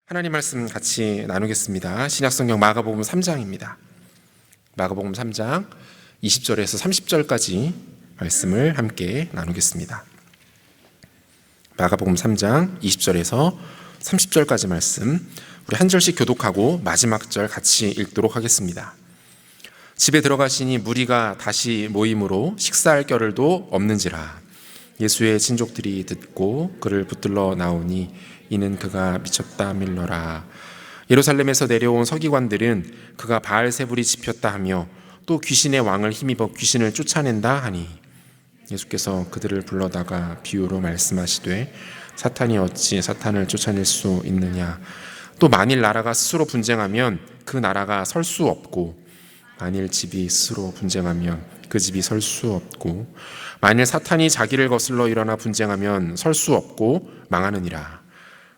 하나님 말씀 같이 나누겠습니다. 신약성경 마가복음 3장입니다. 마가복음 3장 20절에서 30절까지 말씀을 함께 나누겠습니다. 마가복음 3장 20절에서 30절까지 말씀, 우리 한 절씩 교독하고 마지막 절 같이 읽도록 하겠습니다. 집에 들어가시니 무리가 다시 모임으로 식사할 겨를도 없는지라. 예수의 친족들이 듣고 그를 붙들러 나오니 이는 그가 미쳤다 밀러라. 예루살렘에서 내려온 서기관들은 그가 바알세불이 집혔다 하며 또 귀신의 왕을 힘입어 귀신을 쫓아낸다 하니 예수께서 그들을 불러다가 비유로 말씀하시되 사탄이 어찌 사탄을 쫓아낼 수 있느냐. 또 만일 나라가 스스로 분쟁하면 그 나라가 설 수 없고 만일 집이 스스로 분쟁하면 그 집이 설 수 없고 만일 사탄이 자기를 거슬러 일어나 분쟁하면 설 수 없고 망하느니라.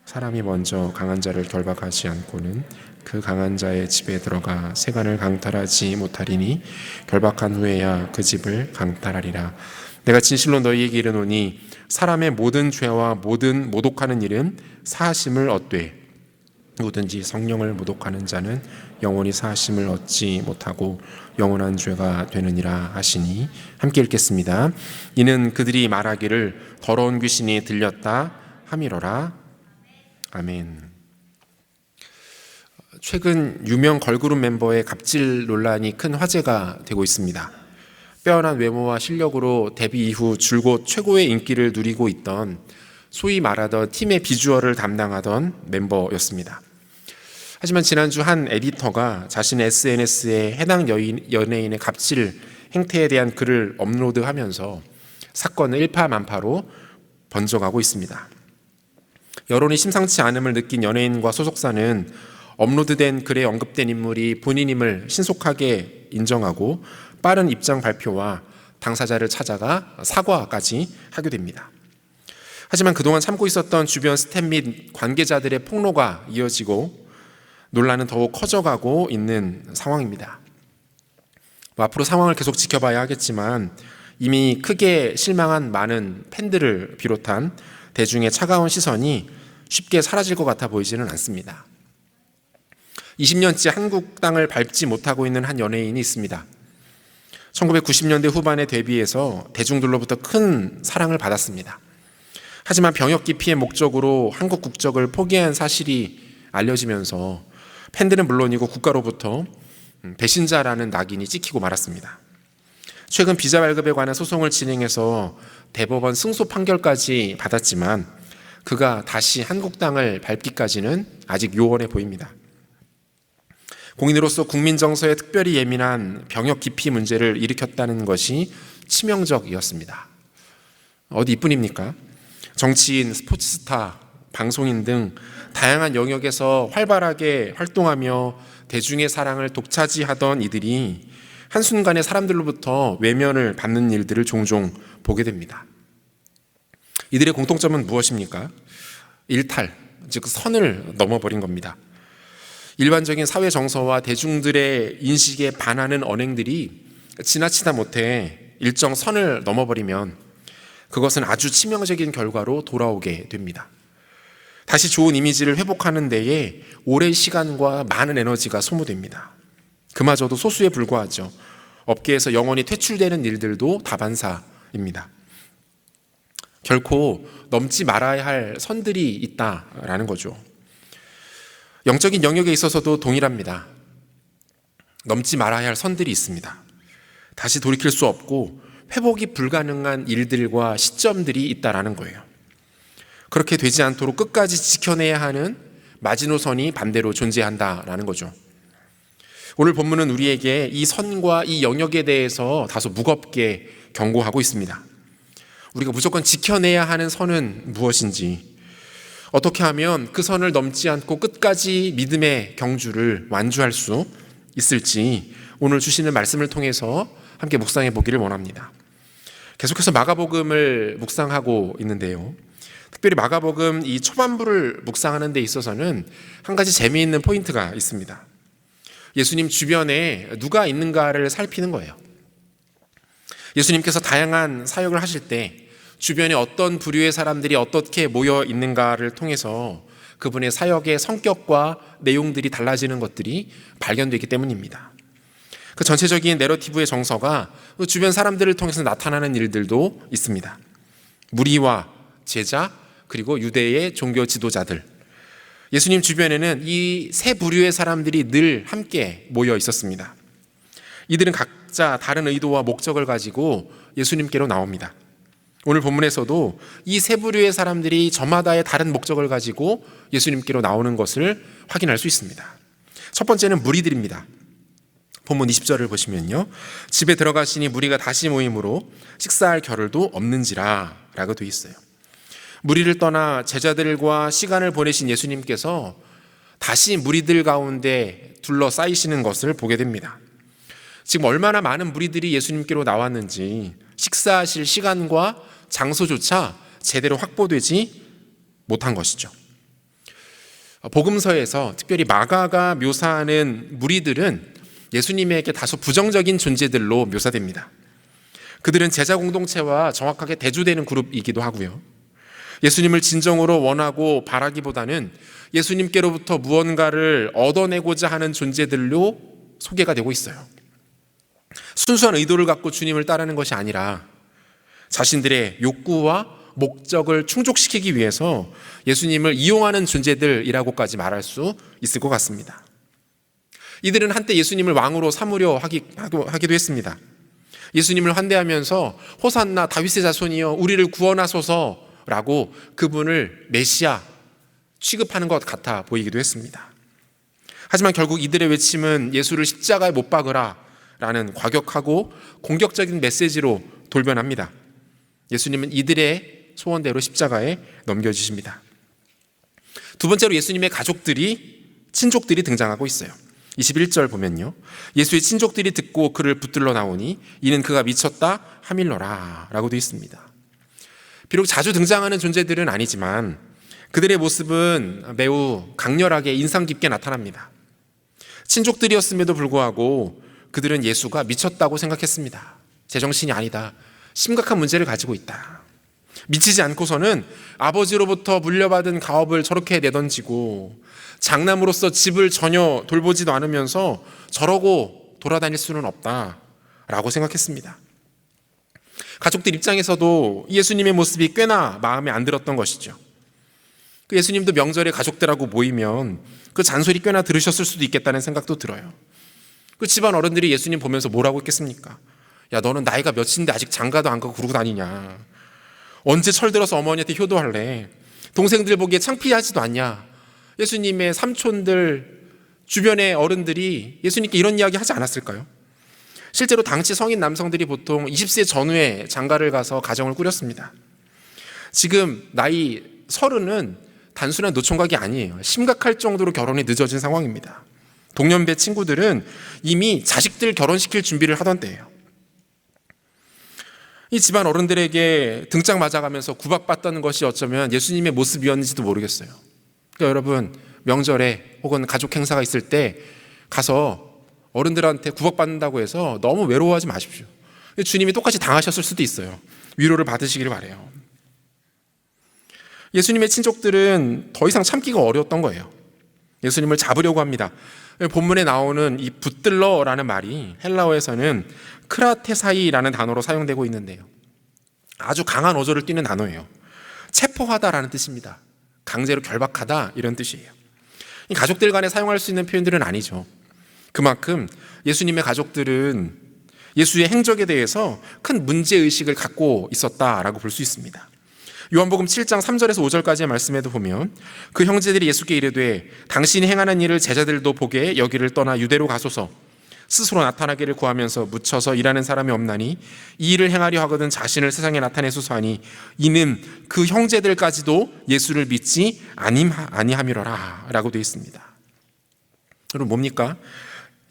사람이 먼저 강한 자를 결박하지 않고는 그 강한 자의 집에 들어가 세간을 강탈하지 못하리니 결박한 후에야 그 집을 강탈하리라. 내가 진실로 너희에게 이르노니 사람의 모든 죄와 모든 모독하는 일은 사하심을 얻되 누구든지 성령을 모독하는 자는 영원히 사하심을 얻지 못하고 영원한 죄가 되느니라 하시니, 함께 읽겠습니다. 이는 그들이 말하기를 더러운 귀신이 들렸다 함이로라. 아멘. 최근 유명 걸그룹 멤버의 갑질 논란이 큰 화제가 되고 있습니다. 빼어난 외모와 실력으로 데뷔 이후 줄곧 최고의 인기를 누리고 있던, 소위 말하던 팀의 비주얼을 담당하던 멤버였습니다. 하지만 지난주 한 에디터가 자신의 SNS에 해당 연예인의 갑질 행태에 대한 글을 업로드하면서 사건은 일파만파로 번져가고 있습니다. 여론이 심상치 않음을 느낀 연예인과 소속사는 업로드된 글에 언급된 인물이 본인임을 신속하게 인정하고 빠른 입장 발표와 당사자를 찾아가 사과까지 하게 됩니다. 하지만 그동안 참고 있었던 주변 스태프 및 관계자들의 폭로가 이어지고 논란은 더욱 커져가고 있는 상황입니다. 앞으로 상황을 계속 지켜봐야 하겠지만 이미 크게 실망한 많은 팬들을 비롯한 대중의 차가운 시선이 쉽게 사라질 것 같아 보이지는 않습니다. 20년째 한국 땅을 밟지 못하고 있는 한 연예인이 있습니다. 1990년대 후반에 데뷔해서 대중들로부터 큰 사랑을 받았습니다. 하지만 병역 기피의 목적으로 한국 국적을 포기한 사실이 알려지면서 팬들은 물론이고 국가로부터 배신자라는 낙인이 찍히고 말았습니다. 최근 비자 발급에 관한 소송을 진행해서 대법원 승소 판결까지 받았지만 그가 다시 한국 땅을 밟기까지는 아직 요원해 보입니다. 공인으로서 국민 정서에 특별히 예민한 병역 기피 문제를 일으켰다는 것이 치명적이었습니다. 어디 이뿐입니까? 정치인, 스포츠스타, 방송인 등 다양한 영역에서 활발하게 활동하며 대중의 사랑을 독차지하던 이들이 한순간에 사람들로부터 외면을 받는 일들을 종종 보게 됩니다. 이들의 공통점은 무엇입니까? 일탈, 즉 선을 넘어버린 겁니다. 일반적인 사회 정서와 대중들의 인식에 반하는 언행들이 지나치다 못해 일정 선을 넘어버리면 그것은 아주 치명적인 결과로 돌아오게 됩니다. 다시 좋은 이미지를 회복하는 데에 오랜 시간과 많은 에너지가 소모됩니다. 그마저도 소수에 불과하죠. 업계에서 영원히 퇴출되는 일들도 다반사입니다. 결코 넘지 말아야 할 선들이 있다라는 거죠. 영적인 영역에 있어서도 동일합니다. 넘지 말아야 할 선들이 있습니다. 다시 돌이킬 수 없고 회복이 불가능한 일들과 시점들이 있다라는 거예요. 그렇게 되지 않도록 끝까지 지켜내야 하는 마지노선이 반대로 존재한다라는 거죠. 오늘 본문은 우리에게 이 선과 이 영역에 대해서 다소 무겁게 경고하고 있습니다. 우리가 무조건 지켜내야 하는 선은 무엇인지, 어떻게 하면 그 선을 넘지 않고 끝까지 믿음의 경주를 완주할 수 있을지 오늘 주시는 말씀을 통해서 함께 묵상해 보기를 원합니다. 계속해서 마가복음을 묵상하고 있는데요, 특별히 마가복음 이 초반부를 묵상하는 데 있어서는 한 가지 재미있는 포인트가 있습니다. 예수님 주변에 누가 있는가를 살피는 거예요. 예수님께서 다양한 사역을 하실 때 주변에 어떤 부류의 사람들이 어떻게 모여 있는가를 통해서 그분의 사역의 성격과 내용들이 달라지는 것들이 발견되기 때문입니다. 그 전체적인 내러티브의 정서가 주변 사람들을 통해서 나타나는 일들도 있습니다. 무리와 제자, 그리고 유대의 종교 지도자들, 예수님 주변에는 이 세 부류의 사람들이 늘 함께 모여 있었습니다. 이들은 각자 다른 의도와 목적을 가지고 예수님께로 나옵니다. 오늘 본문에서도 이 세 부류의 사람들이 저마다의 다른 목적을 가지고 예수님께로 나오는 것을 확인할 수 있습니다. 첫 번째는 무리들입니다. 본문 20절을 보시면요, 집에 들어가시니 무리가 다시 모임으로 식사할 겨를도 없는지라 라고 되어 있어요. 무리를 떠나 제자들과 시간을 보내신 예수님께서 다시 무리들 가운데 둘러싸이시는 것을 보게 됩니다. 지금 얼마나 많은 무리들이 예수님께로 나왔는지 식사하실 시간과 장소조차 제대로 확보되지 못한 것이죠. 복음서에서 특별히 마가가 묘사하는 무리들은 예수님에게 다소 부정적인 존재들로 묘사됩니다. 그들은 제자 공동체와 정확하게 대조되는 그룹이기도 하고요. 예수님을 진정으로 원하고 바라기보다는 예수님께로부터 무언가를 얻어내고자 하는 존재들로 소개가 되고 있어요. 순수한 의도를 갖고 주님을 따르는 것이 아니라 자신들의 욕구와 목적을 충족시키기 위해서 예수님을 이용하는 존재들이라고까지 말할 수 있을 것 같습니다. 이들은 한때 예수님을 왕으로 삼으려 하기도 했습니다. 예수님을 환대하면서 호산나 다윗의 자손이여 우리를 구원하소서 라고 그분을 메시아 취급하는 것 같아 보이기도 했습니다. 하지만 결국 이들의 외침은 예수를 십자가에 못 박으라 라는 과격하고 공격적인 메시지로 돌변합니다. 예수님은 이들의 소원대로 십자가에 넘겨주십니다. 두 번째로 예수님의 친족들이 등장하고 있어요. 21절 보면요, 예수의 친족들이 듣고 그를 붙들러 나오니 이는 그가 미쳤다 하밀러라 라고 되어 있습니다. 비록 자주 등장하는 존재들은 아니지만 그들의 모습은 매우 강렬하게 인상 깊게 나타납니다. 친족들이었음에도 불구하고 그들은 예수가 미쳤다고 생각했습니다. 제정신이 아니다. 심각한 문제를 가지고 있다. 미치지 않고서는 아버지로부터 물려받은 가업을 저렇게 내던지고 장남으로서 집을 전혀 돌보지도 않으면서 저러고 돌아다닐 수는 없다라고 생각했습니다. 가족들 입장에서도 예수님의 모습이 꽤나 마음에 안 들었던 것이죠. 그 예수님도 명절에 가족들하고 모이면 그 잔소리 꽤나 들으셨을 수도 있겠다는 생각도 들어요. 그 집안 어른들이 예수님 보면서 뭐라고 했겠습니까? 야, 너는 나이가 몇인데 아직 장가도 안 가고 그러고 다니냐? 언제 철들어서 어머니한테 효도할래? 동생들 보기에 창피하지도 않냐? 예수님의 삼촌들, 주변의 어른들이 예수님께 이런 이야기 하지 않았을까요? 실제로 당시 성인 남성들이 보통 20세 전후에 장가를 가서 가정을 꾸렸습니다. 지금 나이 30은 단순한 노총각이 아니에요. 심각할 정도로 결혼이 늦어진 상황입니다. 동년배 친구들은 이미 자식들 결혼시킬 준비를 하던 때예요. 이 집안 어른들에게 등짝 맞아가면서 구박받던 것이 어쩌면 예수님의 모습이었는지도 모르겠어요. 그러니까 여러분, 명절에 혹은 가족 행사가 있을 때 가서 어른들한테 구박받는다고 해서 너무 외로워하지 마십시오. 주님이 똑같이 당하셨을 수도 있어요. 위로를 받으시기를 바라요. 예수님의 친족들은 더 이상 참기가 어려웠던 거예요. 예수님을 잡으려고 합니다. 본문에 나오는 이 붙들러라는 말이 헬라어에서는 크라테사이라는 단어로 사용되고 있는데요, 아주 강한 어조를 띠는 단어예요. 체포하다라는 뜻입니다. 강제로 결박하다 이런 뜻이에요. 이 가족들 간에 사용할 수 있는 표현들은 아니죠. 그만큼 예수님의 가족들은 예수의 행적에 대해서 큰 문제의식을 갖고 있었다라고 볼 수 있습니다. 요한복음 7장 3절에서 5절까지의 말씀에도 보면 그 형제들이 예수께 이르되 당신이 행하는 일을 제자들도 보게 여기를 떠나 유대로 가소서, 스스로 나타나기를 구하면서 묻혀서 일하는 사람이 없나니 이 일을 행하려 하거든 자신을 세상에 나타내소서 하니 이는 그 형제들까지도 예수를 믿지 아니함이로라 라고 되어 있습니다. 여러분, 뭡니까?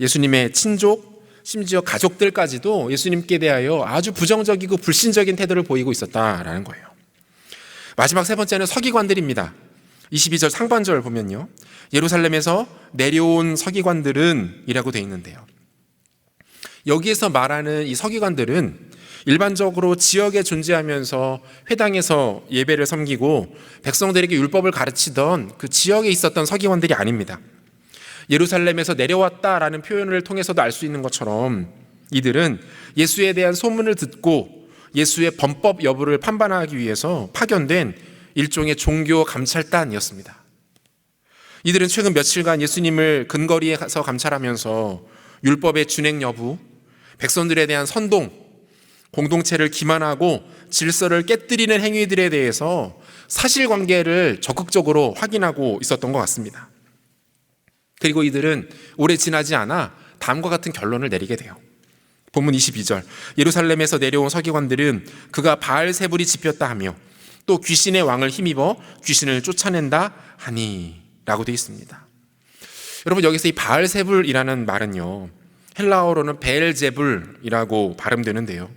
예수님의 친족, 심지어 가족들까지도 예수님께 대하여 아주 부정적이고 불신적인 태도를 보이고 있었다라는 거예요. 마지막 세 번째는 서기관들입니다. 22절 상반절 보면요, 예루살렘에서 내려온 서기관들은 이라고 되어 있는데요, 여기에서 말하는 이 서기관들은 일반적으로 지역에 존재하면서 회당에서 예배를 섬기고 백성들에게 율법을 가르치던 그 지역에 있었던 서기관들이 아닙니다. 예루살렘에서 내려왔다라는 표현을 통해서도 알 수 있는 것처럼 이들은 예수에 대한 소문을 듣고 예수의 범법 여부를 판단하기 위해서 파견된 일종의 종교 감찰단이었습니다. 이들은 최근 며칠간 예수님을 근거리에서 감찰하면서 율법의 준행 여부, 백성들에 대한 선동, 공동체를 기만하고 질서를 깨뜨리는 행위들에 대해서 사실관계를 적극적으로 확인하고 있었던 것 같습니다. 그리고 이들은 오래 지나지 않아 다음과 같은 결론을 내리게 돼요. 본문 22절, 예루살렘에서 내려온 서기관들은 그가 바알세불이 집혔다 하며 또 귀신의 왕을 힘입어 귀신을 쫓아낸다 하니 라고 되어 있습니다. 여러분, 여기서 이 바알세불이라는 말은요, 헬라어로는 베엘제불이라고 발음되는데요,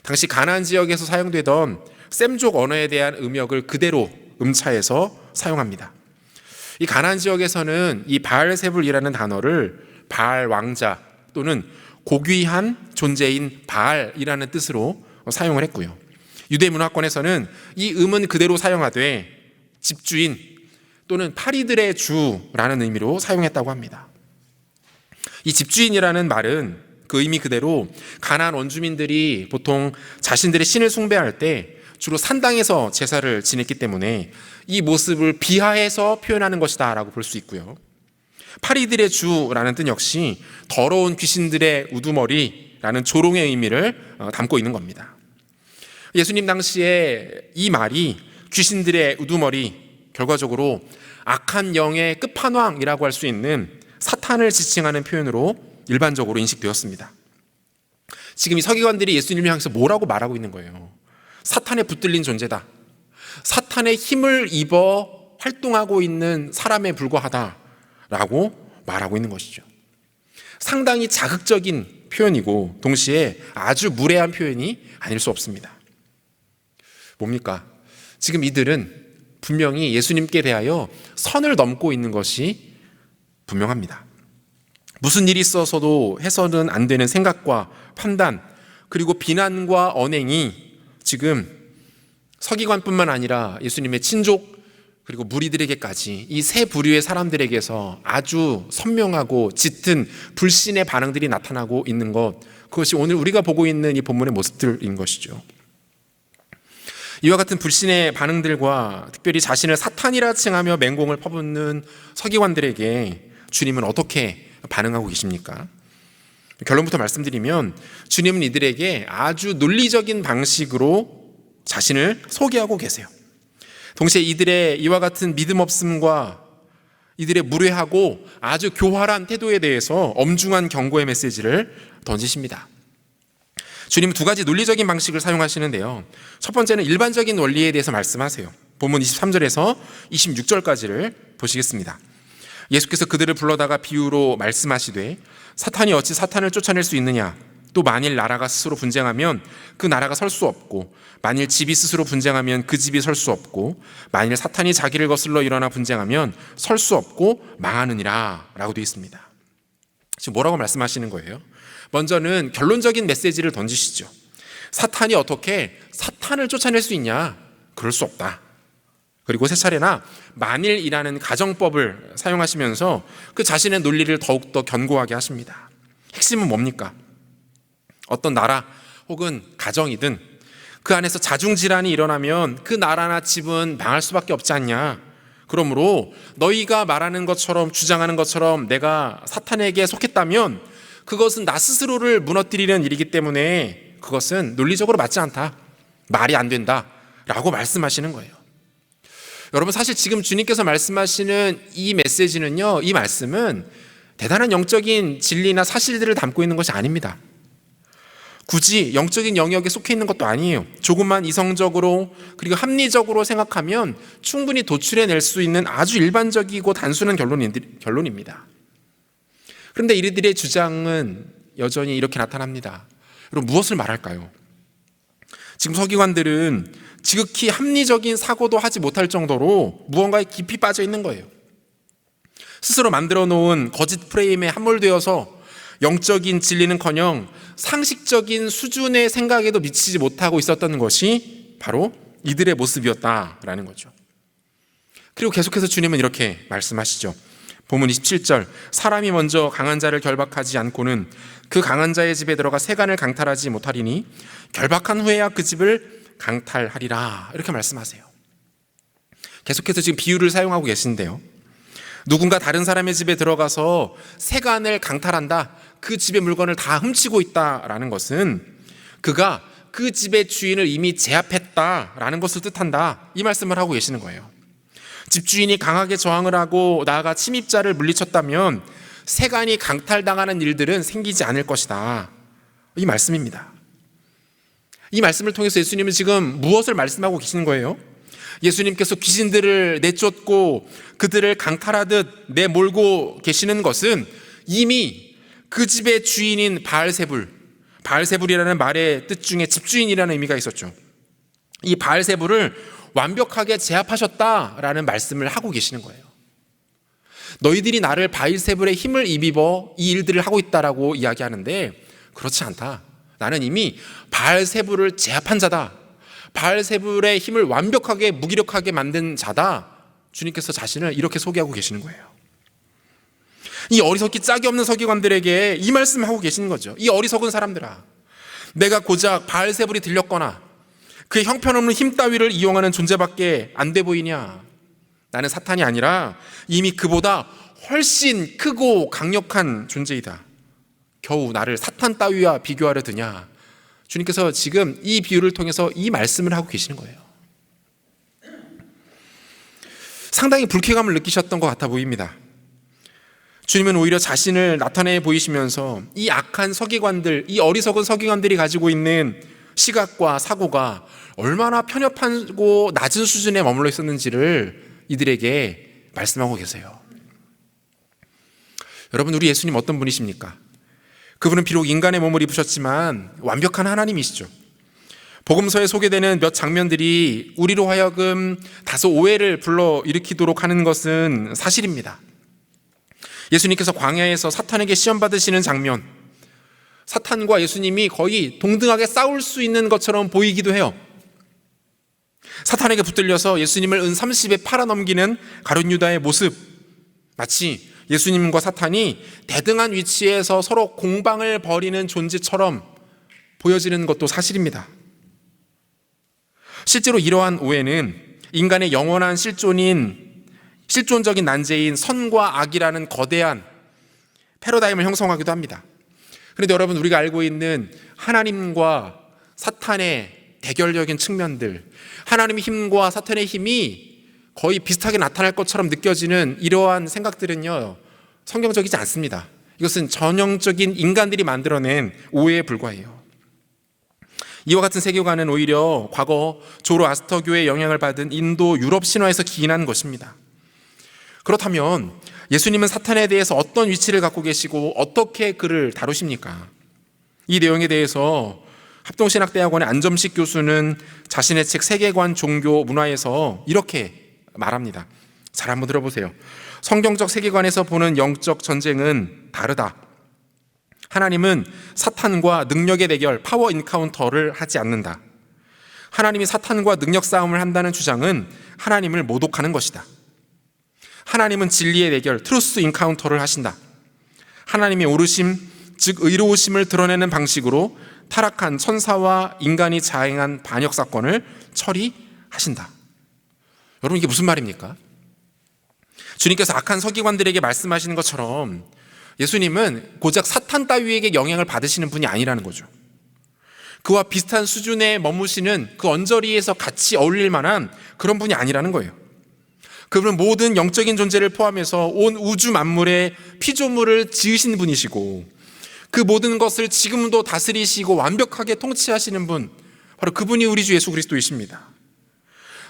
당시 가나안 지역에서 사용되던 셈족 언어에 대한 음역을 그대로 음차해서 사용합니다. 이 가나안 지역에서는 이 바알세불이라는 단어를 바알 왕자 또는 고귀한 존재인 바알이라는 뜻으로 사용을 했고요. 유대 문화권에서는 이 음은 그대로 사용하되 집주인 또는 파리들의 주라는 의미로 사용했다고 합니다. 이 집주인이라는 말은 그 의미 그대로 가나안 원주민들이 보통 자신들의 신을 숭배할 때 주로 산당에서 제사를 지냈기 때문에 이 모습을 비하해서 표현하는 것이다 라고 볼 수 있고요. 파리들의 주라는 뜻 역시 더러운 귀신들의 우두머리라는 조롱의 의미를 담고 있는 겁니다. 예수님 당시에 이 말이 귀신들의 우두머리, 결과적으로 악한 영의 끝판왕이라고 할 수 있는 사탄을 지칭하는 표현으로 일반적으로 인식되었습니다. 지금 이 서기관들이 예수님을 향해서 뭐라고 말하고 있는 거예요? 사탄에 붙들린 존재다. 사탄의 힘을 입어 활동하고 있는 사람에 불과하다라고 말하고 있는 것이죠. 상당히 자극적인 표현이고 동시에 아주 무례한 표현이 아닐 수 없습니다. 뭡니까? 지금 이들은 분명히 예수님께 대하여 선을 넘고 있는 것이 분명합니다. 무슨 일이 있어서도 해서는 안 되는 생각과 판단, 그리고 비난과 언행이 지금 서기관뿐만 아니라 예수님의 친족 그리고 무리들에게까지 이 세 부류의 사람들에게서 아주 선명하고 짙은 불신의 반응들이 나타나고 있는 것, 그것이 오늘 우리가 보고 있는 이 본문의 모습들인 것이죠. 이와 같은 불신의 반응들과 특별히 자신을 사탄이라 칭하며 맹공을 퍼붓는 서기관들에게 주님은 어떻게 반응하고 계십니까? 결론부터 말씀드리면 주님은 이들에게 아주 논리적인 방식으로 자신을 소개하고 계세요. 동시에 이들의 이와 같은 믿음 없음과 이들의 무례하고 아주 교활한 태도에 대해서 엄중한 경고의 메시지를 던지십니다. 주님은 두 가지 논리적인 방식을 사용하시는데요, 첫 번째는 일반적인 원리에 대해서 말씀하세요. 본문 23절에서 26절까지를 보시겠습니다. 예수께서 그들을 불러다가 비유로 말씀하시되 사탄이 어찌 사탄을 쫓아낼 수 있느냐? 또 만일 나라가 스스로 분쟁하면 그 나라가 설 수 없고, 만일 집이 스스로 분쟁하면 그 집이 설 수 없고, 만일 사탄이 자기를 거슬러 일어나 분쟁하면 설 수 없고 망하느니라 라고 되어 있습니다. 지금 뭐라고 말씀하시는 거예요? 먼저는 결론적인 메시지를 던지시죠. 사탄이 어떻게 사탄을 쫓아낼 수 있냐? 그럴 수 없다. 그리고 세 차례나 만일이라는 가정법을 사용하시면서 그 자신의 논리를 더욱더 견고하게 하십니다. 핵심은 뭡니까? 어떤 나라 혹은 가정이든 그 안에서 자중질환이 일어나면 그 나라나 집은 망할 수밖에 없지 않냐? 그러므로 너희가 말하는 것처럼, 주장하는 것처럼 내가 사탄에게 속했다면 그것은 나 스스로를 무너뜨리는 일이기 때문에 그것은 논리적으로 맞지 않다, 말이 안 된다 라고 말씀하시는 거예요. 여러분, 사실 지금 주님께서 말씀하시는 이 메시지는요, 이 말씀은 대단한 영적인 진리나 사실들을 담고 있는 것이 아닙니다. 굳이 영적인 영역에 속해 있는 것도 아니에요. 조금만 이성적으로 그리고 합리적으로 생각하면 충분히 도출해낼 수 있는 아주 일반적이고 단순한 결론입니다. 그런데 이들의 주장은 여전히 이렇게 나타납니다. 여러분, 무엇을 말할까요? 지금 서기관들은 지극히 합리적인 사고도 하지 못할 정도로 무언가에 깊이 빠져 있는 거예요. 스스로 만들어 놓은 거짓 프레임에 함몰되어서 영적인 진리는커녕 상식적인 수준의 생각에도 미치지 못하고 있었던 것이 바로 이들의 모습이었다라는 거죠. 그리고 계속해서 주님은 이렇게 말씀하시죠. 본문 27절, 사람이 먼저 강한 자를 결박하지 않고는 그 강한 자의 집에 들어가 세간을 강탈하지 못하리니 결박한 후에야 그 집을 강탈하리라, 이렇게 말씀하세요. 계속해서 지금 비유를 사용하고 계신데요, 누군가 다른 사람의 집에 들어가서 세간을 강탈한다, 그 집의 물건을 다 훔치고 있다라는 것은 그가 그 집의 주인을 이미 제압했다라는 것을 뜻한다, 이 말씀을 하고 계시는 거예요. 집주인이 강하게 저항을 하고 나아가 침입자를 물리쳤다면 세간이 강탈당하는 일들은 생기지 않을 것이다, 이 말씀입니다. 이 말씀을 통해서 예수님은 지금 무엇을 말씀하고 계시는 거예요? 예수님께서 귀신들을 내쫓고 그들을 강탈하듯 내몰고 계시는 것은 이미 그 집의 주인인 바알세불이라는 말의 뜻 중에 집주인이라는 의미가 있었죠. 이 바알세불을 완벽하게 제압하셨다라는 말씀을 하고 계시는 거예요. 너희들이 나를 바알세불의 힘을 입어 이 일들을 하고 있다라고 이야기하는데 그렇지 않다. 나는 이미 바알세불을 제압한 자다. 바알세불의 힘을 완벽하게 무기력하게 만든 자다. 주님께서 자신을 이렇게 소개하고 계시는 거예요. 이 어리석기 짝이 없는 서기관들에게 이 말씀을 하고 계시는 거죠. 이 어리석은 사람들아, 내가 고작 바알세불이 들렸거나 그의 형편없는 힘 따위를 이용하는 존재밖에 안 돼 보이냐? 나는 사탄이 아니라 이미 그보다 훨씬 크고 강력한 존재이다. 겨우 나를 사탄 따위와 비교하려 드냐? 주님께서 지금 이 비유를 통해서 이 말씀을 하고 계시는 거예요. 상당히 불쾌감을 느끼셨던 것 같아 보입니다. 주님은 오히려 자신을 나타내 보이시면서 이 악한 서기관들, 이 어리석은 서기관들이 가지고 있는 시각과 사고가 얼마나 편협하고 낮은 수준에 머물러 있었는지를 이들에게 말씀하고 계세요. 여러분, 우리 예수님 어떤 분이십니까? 그분은 비록 인간의 몸을 입으셨지만 완벽한 하나님이시죠. 복음서에 소개되는 몇 장면들이 우리로 하여금 다소 오해를 불러일으키도록 하는 것은 사실입니다. 예수님께서 광야에서 사탄에게 시험 받으시는 장면, 사탄과 예수님이 거의 동등하게 싸울 수 있는 것처럼 보이기도 해요. 사탄에게 붙들려서 예수님을 은 30에 팔아넘기는 가룟 유다의 모습, 마치 예수님과 사탄이 대등한 위치에서 서로 공방을 벌이는 존재처럼 보여지는 것도 사실입니다. 실제로 이러한 오해는 인간의 영원한 실존적인 난제인 선과 악이라는 거대한 패러다임을 형성하기도 합니다. 그런데 여러분, 우리가 알고 있는 하나님과 사탄의 대결적인 측면들, 하나님의 힘과 사탄의 힘이 거의 비슷하게 나타날 것처럼 느껴지는 이러한 생각들은요, 성경적이지 않습니다. 이것은 전형적인 인간들이 만들어낸 오해에 불과해요. 이와 같은 세계관은 오히려 과거 조로아스터교의 영향을 받은 인도 유럽 신화에서 기인한 것입니다. 그렇다면 예수님은 사탄에 대해서 어떤 위치를 갖고 계시고 어떻게 그를 다루십니까? 이 내용에 대해서 합동신학대학원의 안점식 교수는 자신의 책 세계관, 종교, 문화에서 이렇게 말합니다. 잘 한번 들어보세요. 성경적 세계관에서 보는 영적 전쟁은 다르다. 하나님은 사탄과 능력의 대결, 파워 인카운터를 하지 않는다. 하나님이 사탄과 능력 싸움을 한다는 주장은 하나님을 모독하는 것이다. 하나님은 진리의 대결, 트루스 인카운터를 하신다. 하나님의 오르심, 즉 의로우심을 드러내는 방식으로 타락한 천사와 인간이 자행한 반역 사건을 처리하신다. 여러분, 이게 무슨 말입니까? 주님께서 악한 서기관들에게 말씀하시는 것처럼 예수님은 고작 사탄 따위에게 영향을 받으시는 분이 아니라는 거죠. 그와 비슷한 수준에 머무시는 그 언저리에서 같이 어울릴 만한 그런 분이 아니라는 거예요. 그분은 모든 영적인 존재를 포함해서 온 우주 만물의 피조물을 지으신 분이시고 그 모든 것을 지금도 다스리시고 완벽하게 통치하시는 분, 바로 그분이 우리 주 예수 그리스도이십니다.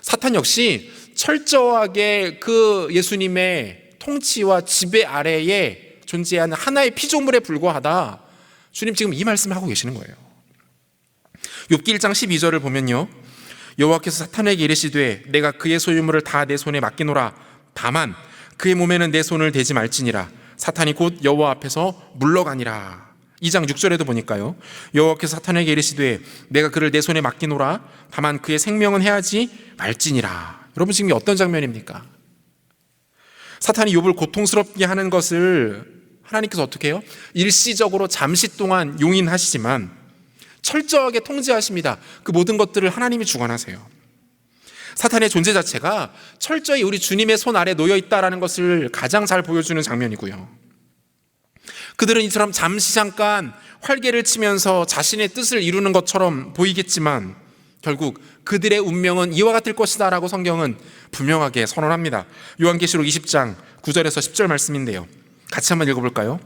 사탄 역시 철저하게 그 예수님의 통치와 지배 아래에 존재하는 하나의 피조물에 불과하다. 주님 지금 이 말씀을 하고 계시는 거예요. 욥기 1장 12절을 보면요, 여호와께서 사탄에게 이르시되 내가 그의 소유물을 다 내 손에 맡기노라. 다만 그의 몸에는 내 손을 대지 말지니라. 사탄이 곧 여호와 앞에서 물러가니라. 2장 6절에도 보니까요, 여호와께서 사탄에게 이르시되 내가 그를 내 손에 맡기노라. 다만 그의 생명은 해하지 말지니라. 여러분, 지금 어떤 장면입니까? 사탄이 욥을 고통스럽게 하는 것을 하나님께서 어떻게 해요? 일시적으로 잠시 동안 용인하시지만 철저하게 통제하십니다. 그 모든 것들을 하나님이 주관하세요. 사탄의 존재 자체가 철저히 우리 주님의 손 아래 놓여 있다는 것을 가장 잘 보여주는 장면이고요. 그들은 이처럼 잠시 잠깐 활개를 치면서 자신의 뜻을 이루는 것처럼 보이겠지만 결국 그들의 운명은 이와 같을 것이다 라고 성경은 분명하게 선언합니다. 요한계시록 20장 9절에서 10절 말씀인데요, 같이 한번 읽어볼까요?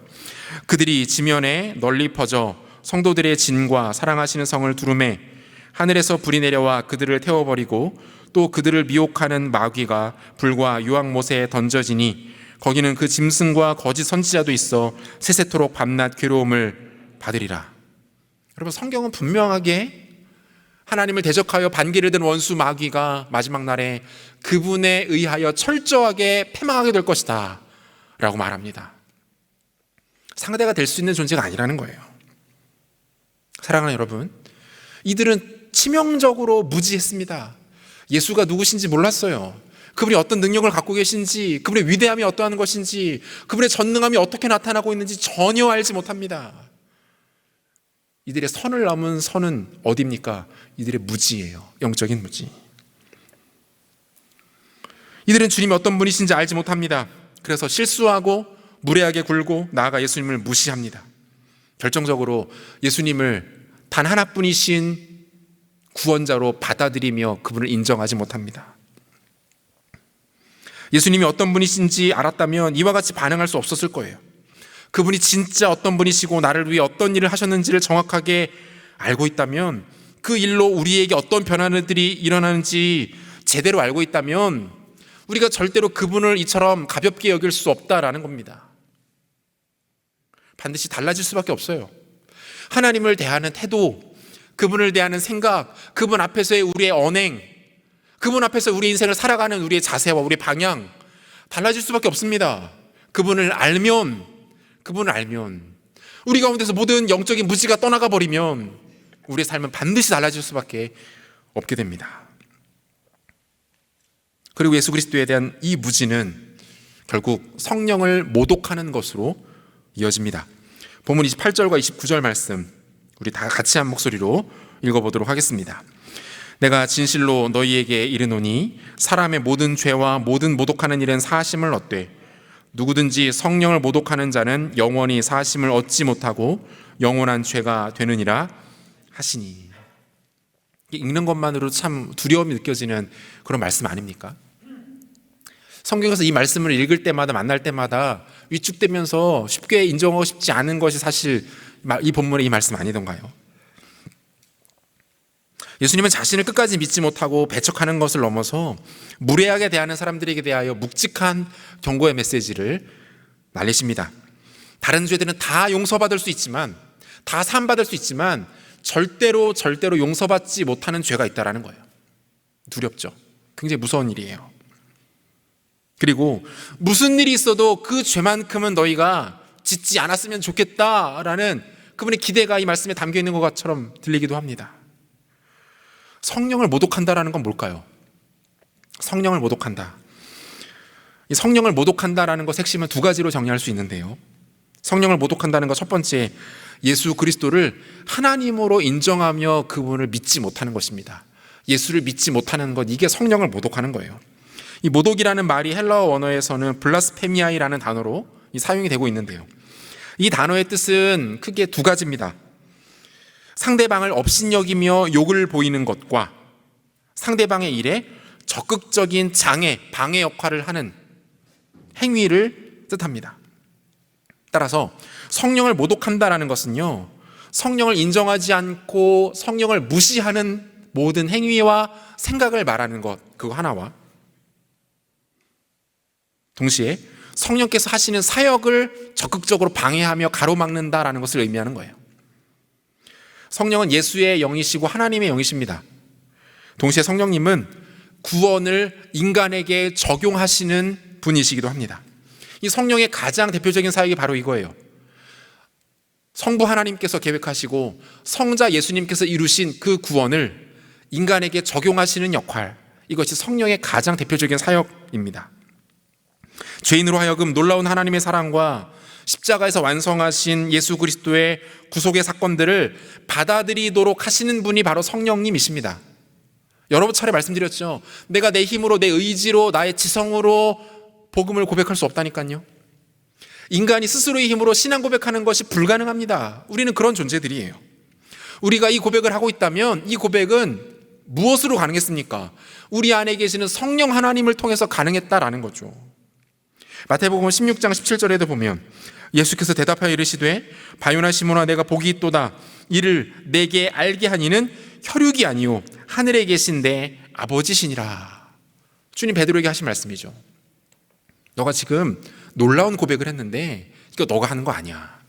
그들이 지면에 널리 퍼져 성도들의 진과 사랑하시는 성을 두루매 하늘에서 불이 내려와 그들을 태워버리고 또 그들을 미혹하는 마귀가 불과 유황못에 던져지니 거기는 그 짐승과 거짓 선지자도 있어 세세토록 밤낮 괴로움을 받으리라. 여러분, 성경은 분명하게 하나님을 대적하여 반기를 든 원수 마귀가 마지막 날에 그분에 의하여 철저하게 패망하게 될 것이다 라고 말합니다. 상대가 될 수 있는 존재가 아니라는 거예요. 사랑하는 여러분, 이들은 치명적으로 무지했습니다. 예수가 누구신지 몰랐어요. 그분이 어떤 능력을 갖고 계신지, 그분의 위대함이 어떠한 것인지, 그분의 전능함이 어떻게 나타나고 있는지 전혀 알지 못합니다. 이들의 선을 넘은 선은 어디입니까? 이들의 무지예요. 영적인 무지. 이들은 주님이 어떤 분이신지 알지 못합니다. 그래서 실수하고 무례하게 굴고 나아가 예수님을 무시합니다. 결정적으로 예수님을 단 하나뿐이신 구원자로 받아들이며 그분을 인정하지 못합니다. 예수님이 어떤 분이신지 알았다면 이와 같이 반응할 수 없었을 거예요. 그분이 진짜 어떤 분이시고 나를 위해 어떤 일을 하셨는지를 정확하게 알고 있다면, 그 일로 우리에게 어떤 변화들이 일어나는지 제대로 알고 있다면 우리가 절대로 그분을 이처럼 가볍게 여길 수 없다라는 겁니다. 반드시 달라질 수밖에 없어요. 하나님을 대하는 태도, 그분을 대하는 생각, 그분 앞에서의 우리의 언행, 그분 앞에서 우리 인생을 살아가는 우리의 자세와 우리의 방향 달라질 수밖에 없습니다. 그분을 알면 우리 가운데서 모든 영적인 무지가 떠나가 버리면 우리의 삶은 반드시 달라질 수밖에 없게 됩니다. 그리고 예수 그리스도에 대한 이 무지는 결국 성령을 모독하는 것으로 이어집니다. 본문 28절과 29절 말씀 우리 다 같이 한 목소리로 읽어보도록 하겠습니다. 내가 진실로 너희에게 이르노니 사람의 모든 죄와 모든 모독하는 일은 사하심을 얻되 누구든지 성령을 모독하는 자는 영원히 사하심을 얻지 못하고 영원한 죄가 되느니라 하시니. 읽는 것만으로 참 두려움이 느껴지는 그런 말씀 아닙니까? 성경에서 이 말씀을 읽을 때마다 만날 때마다 위축되면서 쉽게 인정하고 싶지 않은 것이 사실 이 본문의 이 말씀 아니던가요? 예수님은 자신을 끝까지 믿지 못하고 배척하는 것을 넘어서 무례하게 대하는 사람들에게 대하여 묵직한 경고의 메시지를 날리십니다. 다른 죄들은 다 용서받을 수 있지만, 다 사함받을 수 있지만 절대로 용서받지 못하는 죄가 있다는 거예요. 두렵죠. 굉장히 무서운 일이에요. 그리고 무슨 일이 있어도 그 죄만큼은 너희가 짓지 않았으면 좋겠다라는 그분의 기대가 이 말씀에 담겨 있는 것처럼 들리기도 합니다. 성령을 모독한다라는 건 뭘까요? 성령을 모독한다. 이 성령을 모독한다라는 것 핵심은 두 가지로 정리할 수 있는데요. 성령을 모독한다는 것 첫 번째, 예수 그리스도를 하나님으로 인정하며 그분을 믿지 못하는 것입니다. 예수를 믿지 못하는 것, 이게 성령을 모독하는 거예요. 이 모독이라는 말이 헬라어 원어에서는 블라스페미아이라는 단어로 사용이 되고 있는데요. 이 단어의 뜻은 크게 두 가지입니다. 상대방을 업신여기며 욕을 보이는 것과 상대방의 일에 적극적인 방해 역할을 하는 행위를 뜻합니다. 따라서 성령을 모독한다라는 것은요, 성령을 인정하지 않고 성령을 무시하는 모든 행위와 생각을 말하는 것, 그거 하나와 동시에 성령께서 하시는 사역을 적극적으로 방해하며 가로막는다라는 것을 의미하는 거예요. 성령은 예수의 영이시고 하나님의 영이십니다. 동시에 성령님은 구원을 인간에게 적용하시는 분이시기도 합니다. 이 성령의 가장 대표적인 사역이 바로 이거예요. 성부 하나님께서 계획하시고 성자 예수님께서 이루신 그 구원을 인간에게 적용하시는 역할, 이것이 성령의 가장 대표적인 사역입니다. 죄인으로 하여금 놀라운 하나님의 사랑과 십자가에서 완성하신 예수 그리스도의 구속의 사건들을 받아들이도록 하시는 분이 바로 성령님이십니다. 여러 차례 말씀드렸죠. 내가 내 힘으로, 내 의지로, 나의 지성으로 복음을 고백할 수 없다니까요. 인간이 스스로의 힘으로 신앙 고백하는 것이 불가능합니다. 우리는 그런 존재들이에요. 우리가 이 고백을 하고 있다면 이 고백은 무엇으로 가능했습니까? 우리 안에 계시는 성령 하나님을 통해서 가능했다라는 거죠. 마태복음 16장 17절에도 보면 예수께서 대답하여 이르시되 바요나 시몬아 내가 복이 있도다. 이를 내게 알게 하니는 혈육이 아니요 하늘에 계신 내 아버지시니라. 주님 베드로에게 하신 말씀이죠. 너가 지금 놀라운 고백을 했는데 이거 너가 하는 거 아니야.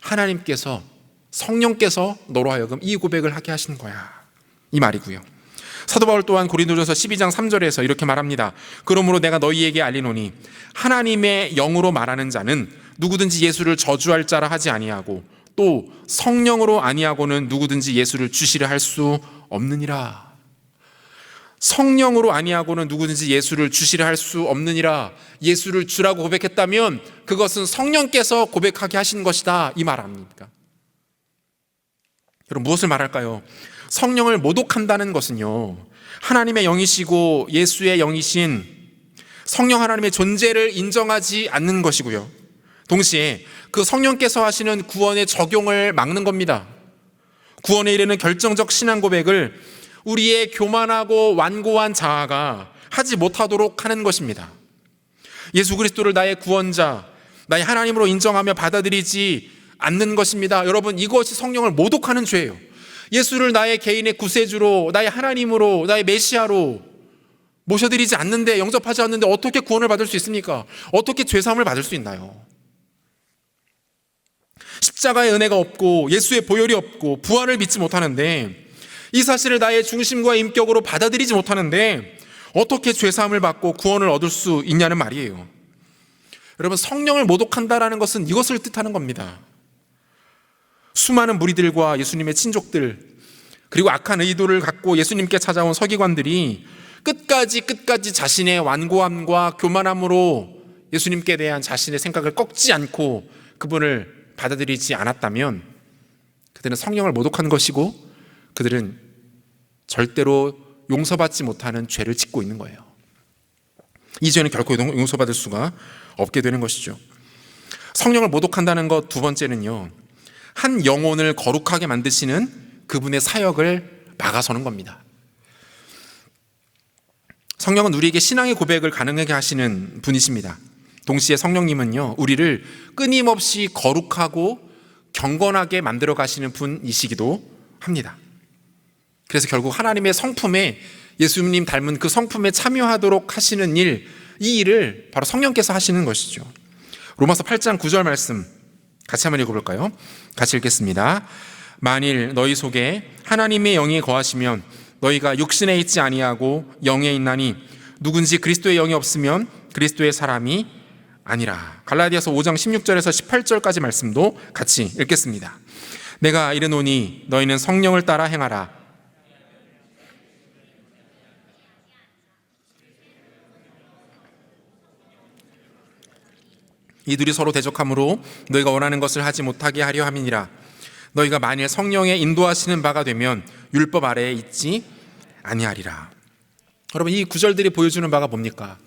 하나님께서, 성령께서 너로 하여금 이 고백을 하게 하신 거야, 이 말이고요. 사도 바울 또한 고린도전서 12장 3절에서 이렇게 말합니다. 그러므로 내가 너희에게 알리노니 하나님의 영으로 말하는 자는 누구든지 예수를 저주할 자라 하지 아니하고 또 성령으로 아니하고는 누구든지 예수를 주시려 할 수 없느니라. 성령으로 아니하고는 누구든지 예수를 주시려 할 수 없느니라. 예수를 주라고 고백했다면 그것은 성령께서 고백하게 하신 것이다, 이 말 아닙니까? 여러분, 무엇을 말할까요? 성령을 모독한다는 것은요, 하나님의 영이시고 예수의 영이신 성령 하나님의 존재를 인정하지 않는 것이고요, 동시에 그 성령께서 하시는 구원의 적용을 막는 겁니다. 구원에 이르는 결정적 신앙 고백을 우리의 교만하고 완고한 자아가 하지 못하도록 하는 것입니다. 예수 그리스도를 나의 구원자, 나의 하나님으로 인정하며 받아들이지 않는 것입니다. 여러분, 이것이 성령을 모독하는 죄예요. 예수를 나의 개인의 구세주로, 나의 하나님으로, 나의 메시아로 모셔드리지 않는데, 영접하지 않는데 어떻게 구원을 받을 수 있습니까? 어떻게 죄사함을 받을 수 있나요? 십자가의 은혜가 없고 예수의 보혈이 없고 부활을 믿지 못하는데, 이 사실을 나의 중심과 인격으로 받아들이지 못하는데 어떻게 죄사함을 받고 구원을 얻을 수 있냐는 말이에요. 여러분, 성령을 모독한다라는 것은 이것을 뜻하는 겁니다. 수많은 무리들과 예수님의 친족들, 그리고 악한 의도를 갖고 예수님께 찾아온 서기관들이 끝까지 자신의 완고함과 교만함으로 예수님께 대한 자신의 생각을 꺾지 않고 그분을 받아들이지 않았다면 그들은 성령을 모독한 것이고 그들은 절대로 용서받지 못하는 죄를 짓고 있는 거예요. 이 죄는 결코 용서받을 수가 없게 되는 것이죠. 성령을 모독한다는 것 두 번째는요, 한 영혼을 거룩하게 만드시는 그분의 사역을 막아서는 겁니다. 성령은 우리에게 신앙의 고백을 가능하게 하시는 분이십니다. 동시에 성령님은요, 우리를 끊임없이 거룩하고 경건하게 만들어 가시는 분이시기도 합니다. 그래서 결국 하나님의 성품에, 예수님 닮은 그 성품에 참여하도록 하시는 일, 이 일을 바로 성령께서 하시는 것이죠. 로마서 8장 9절 말씀 같이 한번 읽어볼까요? 같이 읽겠습니다. 만일 너희 속에 하나님의 영이 거하시면 너희가 육신에 있지 아니하고 영에 있나니 누군지 그리스도의 영이 없으면 그리스도의 사람이 아니라. 갈라디아서 5장 16절에서 18절까지 말씀도 같이 읽겠습니다. 내가 이르노니 너희는 성령을 따라 행하라. 이들이 서로 대적함으로 너희가 원하는 것을 하지 못하게 하려 함이니라. 너희가 만일 성령의 인도하시는 바가 되면 율법 아래에 있지 아니하리라. 여러분, 이 구절들이 보여주는 바가 뭡니까?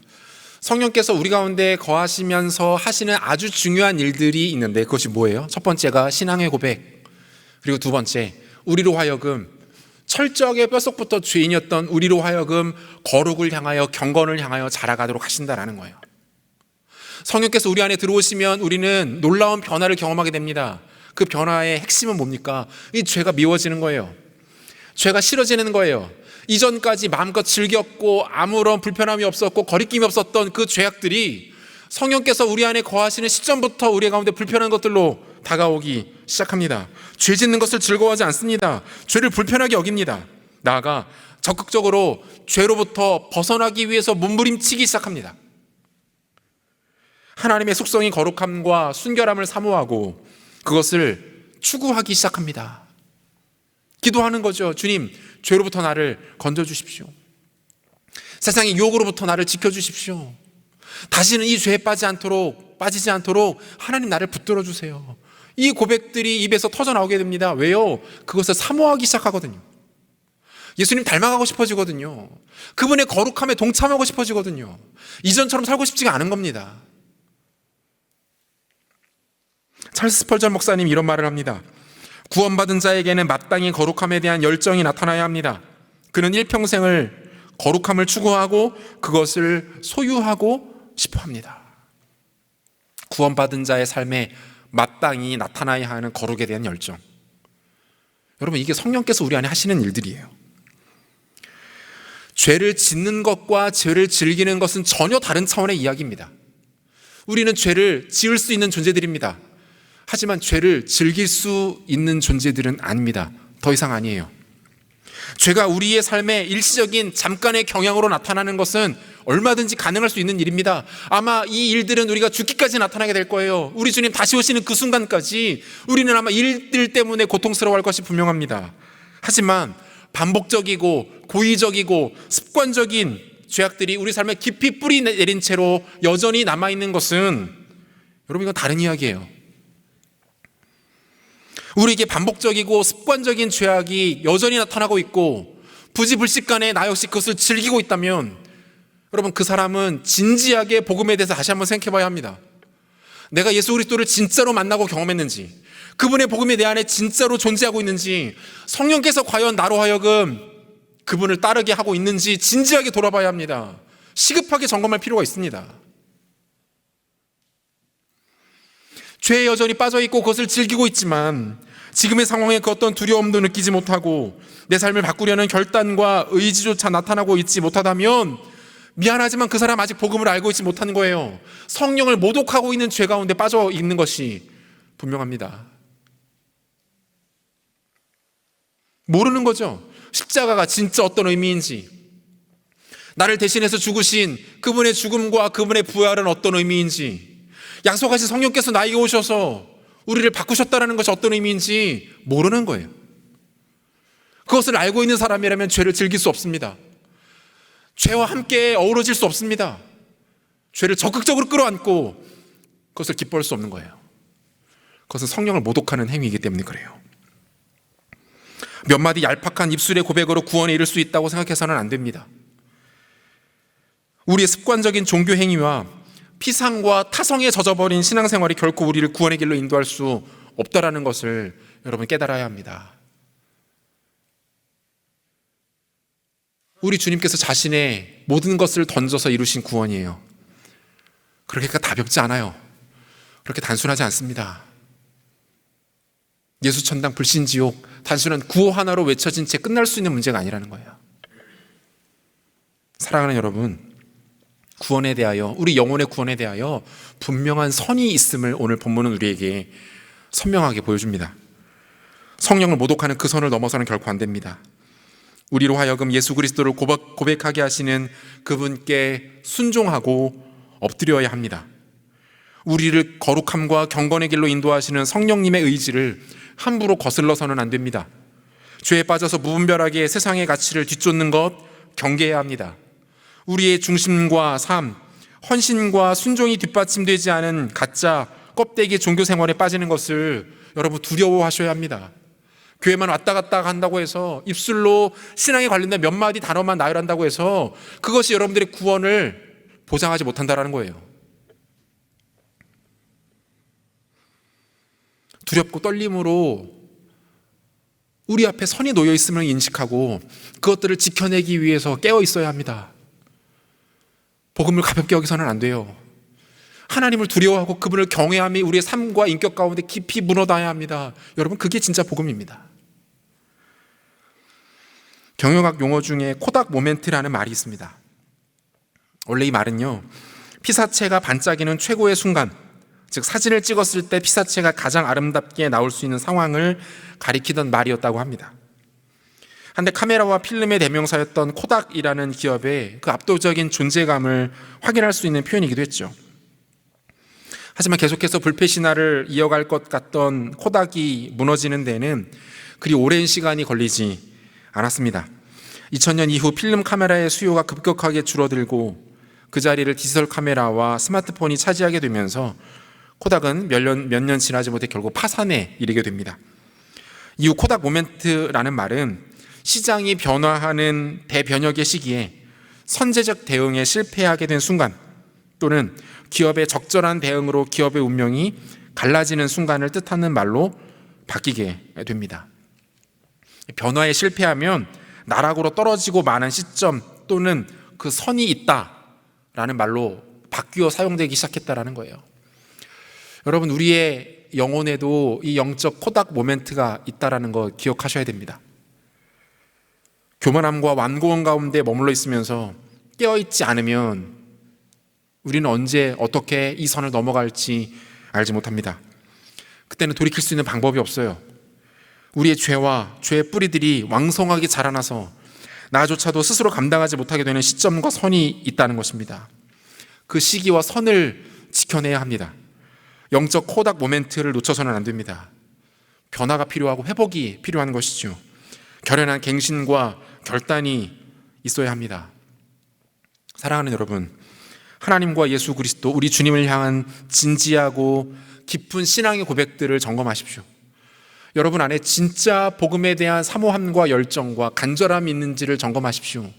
성령께서 우리 가운데 거하시면서 하시는 아주 중요한 일들이 있는데, 그것이 뭐예요? 첫 번째가 신앙의 고백, 그리고 두 번째, 우리로 하여금 철저하게 뼛속부터 죄인이었던 우리로 하여금 거룩을 향하여, 경건을 향하여 자라가도록 하신다라는 거예요. 성령께서 우리 안에 들어오시면 우리는 놀라운 변화를 경험하게 됩니다. 그 변화의 핵심은 뭡니까? 이 죄가 미워지는 거예요. 죄가 싫어지는 거예요. 이전까지 마음껏 즐겼고 아무런 불편함이 없었고 거리낌이 없었던 그 죄악들이 성령께서 우리 안에 거하시는 시점부터 우리 가운데 불편한 것들로 다가오기 시작합니다. 죄 짓는 것을 즐거워하지 않습니다. 죄를 불편하게 여깁니다. 나아가 적극적으로 죄로부터 벗어나기 위해서 몸부림치기 시작합니다. 하나님의 속성인 거룩함과 순결함을 사모하고 그것을 추구하기 시작합니다. 기도하는 거죠. 주님, 죄로부터 나를 건져주십시오. 세상의 유혹으로부터 나를 지켜주십시오. 다시는 이 죄에 빠지지 않도록 하나님 나를 붙들어 주세요. 이 고백들이 입에서 터져 나오게 됩니다. 왜요? 그것을 사모하기 시작하거든요. 예수님 닮아가고 싶어지거든요. 그분의 거룩함에 동참하고 싶어지거든요. 이전처럼 살고 싶지가 않은 겁니다. 찰스 스펄전 목사님 이런 말을 합니다. 구원받은 자에게는 마땅히 거룩함에 대한 열정이 나타나야 합니다. 그는 일평생을 거룩함을 추구하고 그것을 소유하고 싶어 합니다. 구원받은 자의 삶에 마땅히 나타나야 하는 거룩에 대한 열정. 여러분, 이게 성령께서 우리 안에 하시는 일들이에요. 죄를 짓는 것과 죄를 즐기는 것은 전혀 다른 차원의 이야기입니다. 우리는 죄를 지을 수 있는 존재들입니다. 하지만 죄를 즐길 수 있는 존재들은 아닙니다. 더 이상 아니에요. 죄가 우리의 삶에 일시적인 잠깐의 경향으로 나타나는 것은 얼마든지 가능할 수 있는 일입니다. 아마 이 일들은 우리가 죽기까지 나타나게 될 거예요. 우리 주님 다시 오시는 그 순간까지 우리는 아마 일들 때문에 고통스러워할 것이 분명합니다. 하지만 반복적이고 고의적이고 습관적인 죄악들이 우리 삶에 깊이 뿌리 내린 채로 여전히 남아있는 것은 여러분, 이건 다른 이야기예요. 우리에게 반복적이고 습관적인 죄악이 여전히 나타나고 있고 부지불식간에 나 역시 그것을 즐기고 있다면 여러분, 그 사람은 진지하게 복음에 대해서 다시 한번 생각해 봐야 합니다. 내가 예수 그리스도를 진짜로 만나고 경험했는지, 그분의 복음이 내 안에 진짜로 존재하고 있는지, 성령께서 과연 나로 하여금 그분을 따르게 하고 있는지 진지하게 돌아봐야 합니다. 시급하게 점검할 필요가 있습니다. 죄에 여전히 빠져있고 그것을 즐기고 있지만 지금의 상황에 그 어떤 두려움도 느끼지 못하고 내 삶을 바꾸려는 결단과 의지조차 나타나고 있지 못하다면 미안하지만 그 사람 아직 복음을 알고 있지 못하는 거예요. 성령을 모독하고 있는 죄 가운데 빠져 있는 것이 분명합니다. 모르는 거죠. 십자가가 진짜 어떤 의미인지, 나를 대신해서 죽으신 그분의 죽음과 그분의 부활은 어떤 의미인지, 약속하신 성령께서 나에게 오셔서 우리를 바꾸셨다는 것이 어떤 의미인지 모르는 거예요. 그것을 알고 있는 사람이라면 죄를 즐길 수 없습니다. 죄와 함께 어우러질 수 없습니다. 죄를 적극적으로 끌어안고 그것을 기뻐할 수 없는 거예요. 그것은 성령을 모독하는 행위이기 때문에 그래요. 몇 마디 얄팍한 입술의 고백으로 구원에 이를 수 있다고 생각해서는 안 됩니다. 우리의 습관적인 종교 행위와 피상과 타성에 젖어버린 신앙생활이 결코 우리를 구원의 길로 인도할 수 없다라는 것을 여러분 깨달아야 합니다. 우리 주님께서 자신의 모든 것을 던져서 이루신 구원이에요. 그렇게 가볍지 않아요. 그렇게 단순하지 않습니다. 예수천당 불신지옥, 단순한 구호 하나로 외쳐진 채 끝날 수 있는 문제가 아니라는 거예요. 사랑하는 여러분, 구원에 대하여, 우리 영혼의 구원에 대하여 분명한 선이 있음을 오늘 본문은 우리에게 선명하게 보여줍니다. 성령을 모독하는 그 선을 넘어서는 결코 안 됩니다. 우리로 하여금 예수 그리스도를 고백하게 하시는 그분께 순종하고 엎드려야 합니다. 우리를 거룩함과 경건의 길로 인도하시는 성령님의 의지를 함부로 거슬러서는 안 됩니다. 죄에 빠져서 무분별하게 세상의 가치를 뒤쫓는 것 경계해야 합니다. 우리의 중심과 삶, 헌신과 순종이 뒷받침되지 않은 가짜 껍데기 종교 생활에 빠지는 것을 여러분 두려워하셔야 합니다. 교회만 왔다 갔다 한다고 해서 입술로 신앙에 관련된 몇 마디 단어만 나열한다고 해서 그것이 여러분들의 구원을 보장하지 못한다는 거예요. 두렵고 떨림으로 우리 앞에 선이 놓여 있음을 인식하고 그것들을 지켜내기 위해서 깨어 있어야 합니다. 복음을 가볍게 여기서는 안 돼요. 하나님을 두려워하고 그분을 경외함이 우리의 삶과 인격 가운데 깊이 묻어놔야 합니다. 여러분, 그게 진짜 복음입니다. 경영학 용어 중에 코닥 모멘트라는 말이 있습니다. 원래 이 말은요, 피사체가 반짝이는 최고의 순간, 즉 사진을 찍었을 때 피사체가 가장 아름답게 나올 수 있는 상황을 가리키던 말이었다고 합니다. 한때 카메라와 필름의 대명사였던 코닥이라는 기업의 그 압도적인 존재감을 확인할 수 있는 표현이기도 했죠. 하지만 계속해서 불패 신화를 이어갈 것 같던 코닥이 무너지는 데는 그리 오랜 시간이 걸리지 않았습니다. 2000년 이후 필름 카메라의 수요가 급격하게 줄어들고 그 자리를 디지털 카메라와 스마트폰이 차지하게 되면서 코닥은 몇 년 지나지 못해 결국 파산에 이르게 됩니다. 이후 코닥 모멘트라는 말은 시장이 변화하는 대변혁의 시기에 선제적 대응에 실패하게 된 순간, 또는 기업의 적절한 대응으로 기업의 운명이 갈라지는 순간을 뜻하는 말로 바뀌게 됩니다. 변화에 실패하면 나락으로 떨어지고 마는 시점 또는 그 선이 있다라는 말로 바뀌어 사용되기 시작했다라는 거예요. 여러분, 우리의 영혼에도 이 영적 코닥 모멘트가 있다라는 거 기억하셔야 됩니다. 교만함과 완고함 가운데 머물러 있으면서 깨어있지 않으면 우리는 언제 어떻게 이 선을 넘어갈지 알지 못합니다. 그때는 돌이킬 수 있는 방법이 없어요. 우리의 죄와 죄의 뿌리들이 왕성하게 자라나서 나조차도 스스로 감당하지 못하게 되는 시점과 선이 있다는 것입니다. 그 시기와 선을 지켜내야 합니다. 영적 코닥 모멘트를 놓쳐서는 안 됩니다. 변화가 필요하고 회복이 필요한 것이죠. 결연한 갱신과 결단이 있어야 합니다. 사랑하는 여러분, 하나님과 예수 그리스도, 우리 주님을 향한 진지하고 깊은 신앙의 고백들을 점검하십시오. 여러분 안에 진짜 복음에 대한 사모함과 열정과 간절함이 있는지를 점검하십시오.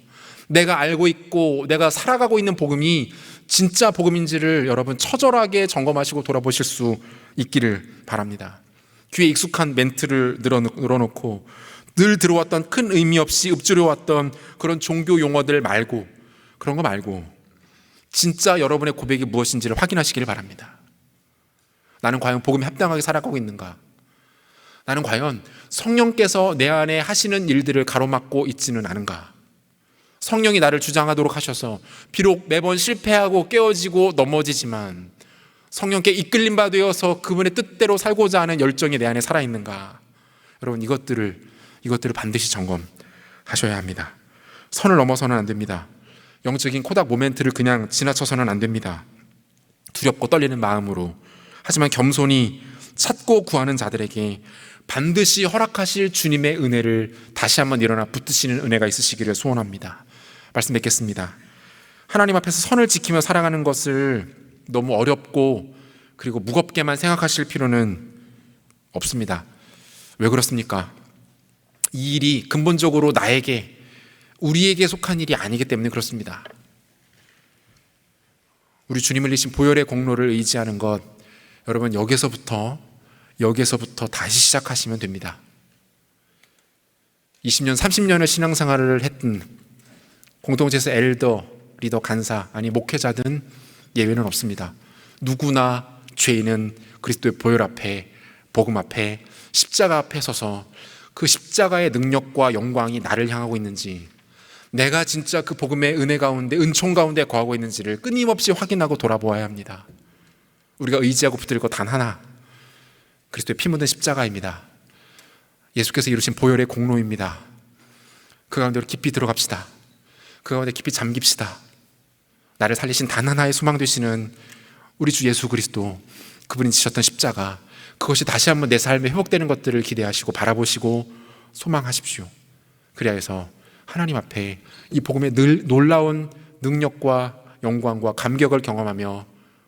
내가 알고 있고 내가 살아가고 있는 복음이 진짜 복음인지를 여러분 처절하게 점검하시고 돌아보실 수 있기를 바랍니다. 귀에 익숙한 멘트를 늘어놓고 늘 들어왔던 큰 의미 없이 읊조려왔던 그런 종교 용어들 말고, 그런 거 말고 진짜 여러분의 고백이 무엇인지를 확인하시기를 바랍니다. 나는 과연 복음에 합당하게 살아가고 있는가? 나는 과연 성령께서 내 안에 하시는 일들을 가로막고 있지는 않은가? 성령이 나를 주장하도록 하셔서 비록 매번 실패하고 깨어지고 넘어지지만 성령께 이끌림 바 되어서 그분의 뜻대로 살고자 하는 열정이 내 안에 살아있는가? 여러분, 이것들을 반드시 점검하셔야 합니다. 선을 넘어서는 안 됩니다. 영적인 코닥 모멘트를 그냥 지나쳐서는 안 됩니다. 두렵고 떨리는 마음으로, 하지만 겸손히 찾고 구하는 자들에게 반드시 허락하실 주님의 은혜를 다시 한번 일어나 붙드시는 은혜가 있으시기를 소원합니다. 말씀 뵙겠습니다. 하나님 앞에서 선을 지키며 살아가는 것을 너무 어렵고 그리고 무겁게만 생각하실 필요는 없습니다. 왜 그렇습니까? 이 일이 근본적으로 우리에게 속한 일이 아니기 때문에 그렇습니다. 우리 주님을 이신 보혈의 공로를 의지하는 것, 여러분 여기서부터 다시 시작하시면 됩니다. 20년, 30년을 신앙생활을 했던 공동체에서 엘더, 리더, 간사, 아니 목회자든 예외는 없습니다. 누구나 죄인은 그리스도의 보혈 앞에, 복음 앞에, 십자가 앞에 서서 그 십자가의 능력과 영광이 나를 향하고 있는지, 내가 진짜 그 복음의 은혜 가운데, 은총 가운데 거하고 있는지를 끊임없이 확인하고 돌아보아야 합니다. 우리가 의지하고 붙들 것 단 하나, 그리스도의 피 묻은 십자가입니다. 예수께서 이루신 보혈의 공로입니다. 그 가운데로 깊이 들어갑시다. 그 가운데 깊이 잠깁시다. 나를 살리신 단 하나의 소망 되시는 우리 주 예수 그리스도, 그분이 지셨던 십자가, 그것이 다시 한번 내 삶에 회복되는 것들을 기대하시고 바라보시고 소망하십시오. 그래야 해서 하나님 앞에 이 복음의 놀라운 능력과 영광과 감격을 경험하며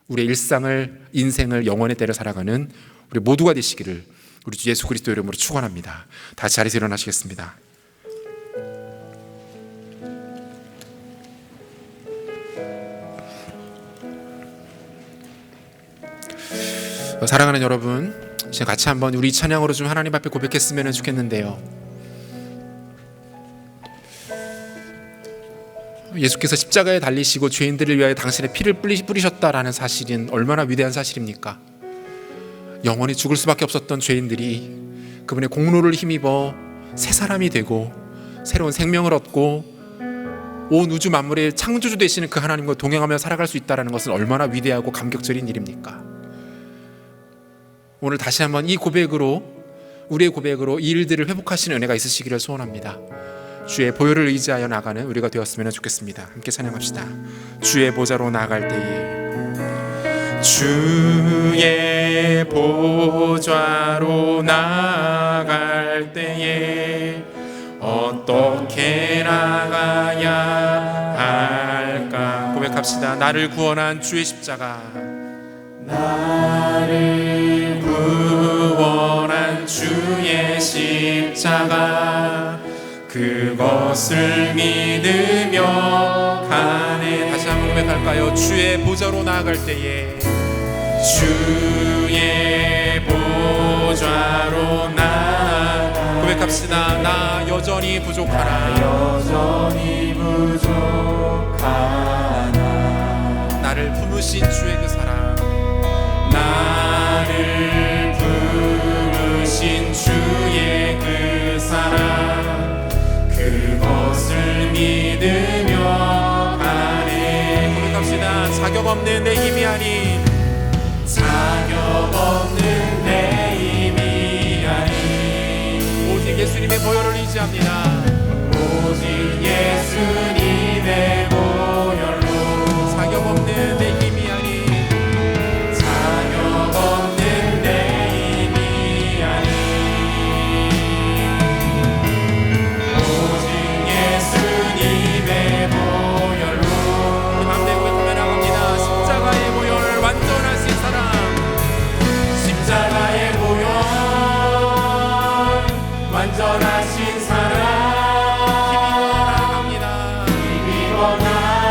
우리의 일상을, 인생을 영원의 때를 살아가는 우리 모두가 되시기를 우리 주 예수 그리스도 이름으로 축원합니다. 다시 자리에서 일어나시겠습니다. 사랑하는 여러분, 이제 같이 한번 우리 찬양으로 좀 하나님 앞에 고백했으면 좋겠는데요. 예수께서 십자가에 달리시고 죄인들을 위하여 당신의 피를 뿌리셨다라는 사실은 얼마나 위대한 사실입니까? 영원히 죽을 수밖에 없었던 죄인들이 그분의 공로를 힘입어 새 사람이 되고 새로운 생명을 얻고 온 우주 만물의 창조주 되시는 그 하나님과 동행하며 살아갈 수 있다는 것은 얼마나 위대하고 감격적인 일입니까? 오늘 다시 한번 우리의 고백으로 이 일들을 회복하시는 은혜가 있으시기를 소원합니다. 주의 보혈을 의지하여 나가는 우리가 되었으면 좋겠습니다. 함께 찬양합시다. 주의 보좌로 나아갈 때에 주의 보좌로 나아갈 때에 어떻게 나가야 할까? 고백합시다. 나를 구원한 주의 십자가, 나를 구원한 주의 십자가, 그것을 믿으며 가네. 다시 한번 고백할까요? 주의 보좌로 나아갈 때에, 주의 보좌로 고백합시다. 나 여전히 부족하나, 여전히 부족하나. 나를 품으신 주의 그 사랑, 나를 품으신 주의 그 사랑, 그것을 믿으며 가네. 고백합시다. 자격 없는 내 힘이 아닌, 자격 없는 내 힘이 아닌, 오직 예수님의 보혈을 의지합니다. 오직 예수님의 보혈로, 자격 없는 내 힘이 아닌, 자격 없는 내 힘이 아닌, 오직 예수님의 보혈로. 우리 맘대 고백하며 나갑니다. 십자가의 보혈, 완전하신 사랑, 십자가의 보혈, 완전하신 사랑, 힘입어 나갑니다.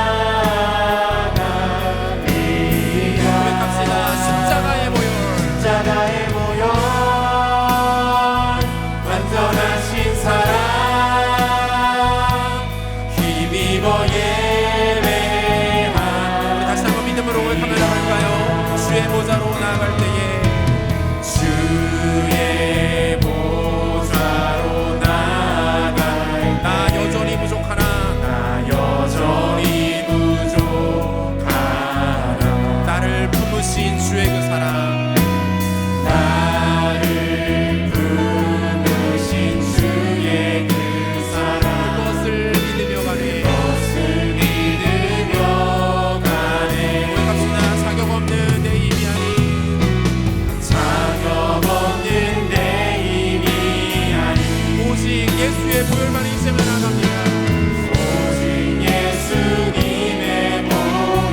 고백합시다. 십자가의 보혈, 십자가의 보혈, 완전하신 사랑, 힘입어 예배한. 우리 다시 한번 믿음으로 고백하며 나갈까요? 주의 보좌로 나아갈 때에, 주의 보좌로 나아갈, 나 여전히 부족하나, 나 여전히 부족하나. 나를 품으신 주의 그 사랑, 나를 품으신 주의 그 사랑, 그것을 믿으며 가네, 그것을 믿으며 가네. 고백합시다. 자격 없는 내 힘이 아닌, 자격 없는 내 힘이 아닌, 오직 예수의 보혈만 의지하며 나갑니다. 오직 예수님의 보혈,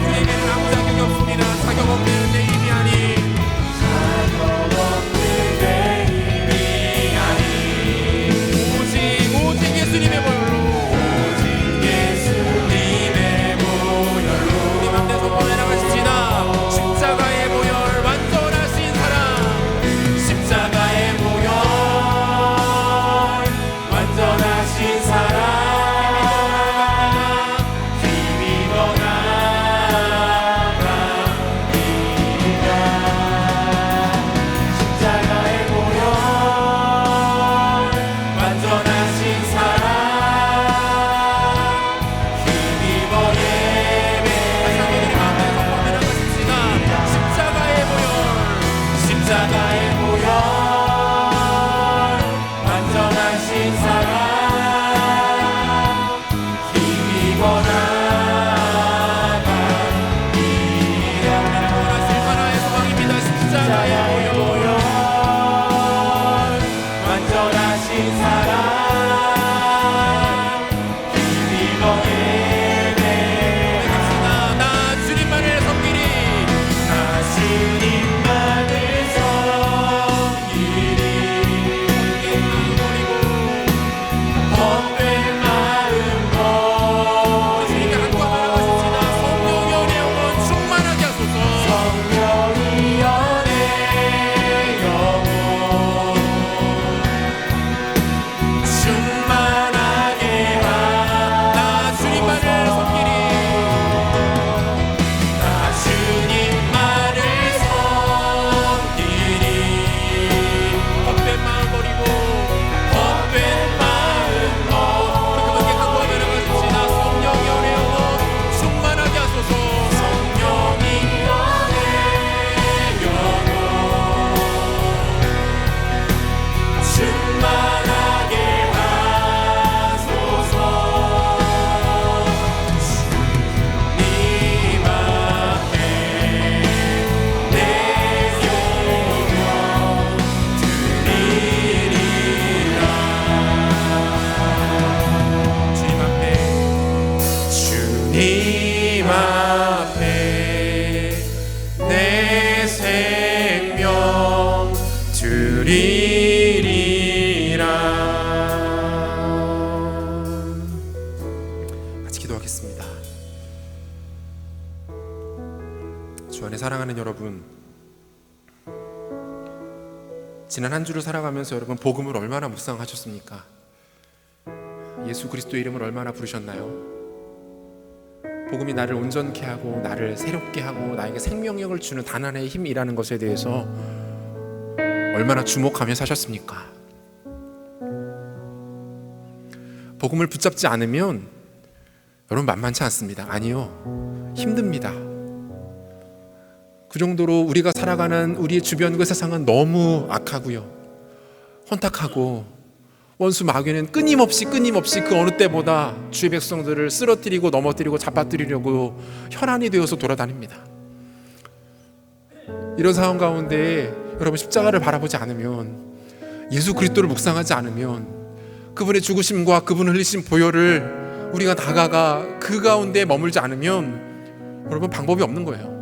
우리에게는 아무 자격이 없습니다. 자격 없는 내 힘이 아닌, 자격 없는 내 힘이 아닌, 오직 예수님의 보혈로, 오직 예수님의 보혈로. 우리 맘대 선포해 나가십시다. 십자가의 보혈, 완전하신 사랑, 십자가의 보혈, 완전하신 사랑, 힘입어 나갑니다. 십자가의 보혈, 완전하신 사랑, 힘입어 예배. 다시 한번 우리 마음에 선포해 나가십시다. 십자가의 보혈, 십자가의 보혈, 완전하신 사랑, 힘입어 나갑니다. 원하실 하나의 소망입니다. 십자가의 보혈, 완전하신 사랑, 힘입어 예배. 고백합시다. 나 주님만을 섬기리, 나 주님만을 섬기리. 누리리라. 같이 기도하겠습니다. 주 안에 사랑하는 여러분, 지난 한 주를 살아가면서 여러분 복음을 얼마나 묵상하셨습니까? 예수 그리스도의 이름을 얼마나 부르셨나요? 복음이 나를 온전케 하고 나를 새롭게 하고 나에게 생명력을 주는 단 하나의 힘이라는 것에 대해서 얼마나 주목하며 사셨습니까? 복음을 붙잡지 않으면 여러분 만만치 않습니다. 아니요, 힘듭니다. 그 정도로 우리가 살아가는 우리의 주변 그 세상은 너무 악하고요, 혼탁하고, 원수 마귀는 끊임없이 그 어느 때보다 주의 백성들을 쓰러뜨리고 넘어뜨리고 잡아뜨리려고 혈안이 되어서 돌아다닙니다. 이런 상황 가운데 여러분 십자가를 바라보지 않으면, 예수 그리스도를 묵상하지 않으면, 그분의 죽으심과 그분 흘리신 보혈을 우리가 다가가 그 가운데 머물지 않으면 여러분 방법이 없는 거예요.